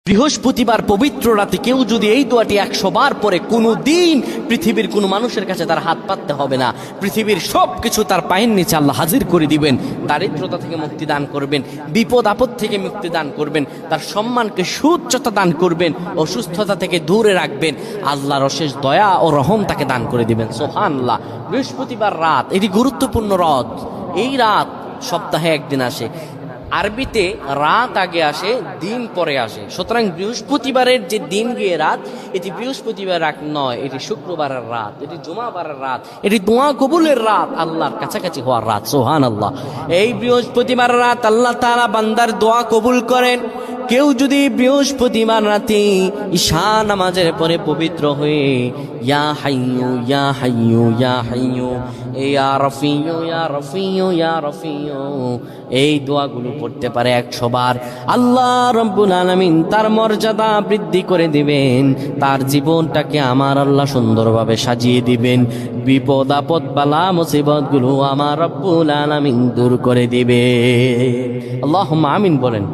বৃহস্পতিবার পবিত্র রাতে কেউ যদি এই দোয়াটি 100 বার পরে, কোনো দিন পৃথিবীর কোনো মানুষের কাছে তার হাত পাততে হবে না। পৃথিবীর সব কিছু তার পায়ের নিচে আল্লাহ হাজির করে দিবেন। দারিদ্রতা থেকে মুক্তি দান করবেন, বিপদ আপদ থেকে মুক্তি দান করবেন, তার সম্মানকে সুউচ্চতা দান করবেন, অসুস্থতা থেকে দূরে রাখবেন। আল্লাহর অশেষ দয়া ও রহম তাকে দান করে দিবেন। সুবহানাল্লাহ। বৃহস্পতিবার রাত এটি গুরুত্বপূর্ণ রাত। এই রাত সপ্তাহে একদিন আসে। আরবিতে রাত আগে আসে, দিন পরে আসে। সুতরাং বৃহস্পতিবারের যে দিন গিয়ে রাত, এটি বৃহস্পতিবার রাত নয়, এটি শুক্রবারের রাত, এটি জুমাবারের রাত, এটি দোয়া কবুলের রাত, আল্লাহর কাছাকাছি হওয়ার রাত। সুবহানাল্লাহ। এই বৃহস্পতিবার রাত আল্লাহ তাআলা বান্দার দোয়া কবুল করেন। কেউ যদি বৃহস্পতিবার রাতে ঈশা নামাজের পরে পবিত্র হয়ে ইয়া হাইয়ু ইয়া হাইয়ু ইয়া হাইয়ু ইয়া রফিয়ু ইয়া রফিয়ু ইয়া রফিয়ু এই দোয়াগুলো পড়তে পারে 100 বার, আল্লাহ রাব্বুল আলামিন তার মর্যাদা বৃদ্ধি করে দিবেন। তার জীবনটাকে আমার আল্লাহ সুন্দরভাবে সাজিয়ে দিবেন। বিপদ আপদ বালা মুসিবত গুলো আমার রাব্বুল আলামিন দূর করে দিবে। আল্লাহুম্মা আমিন বলেন।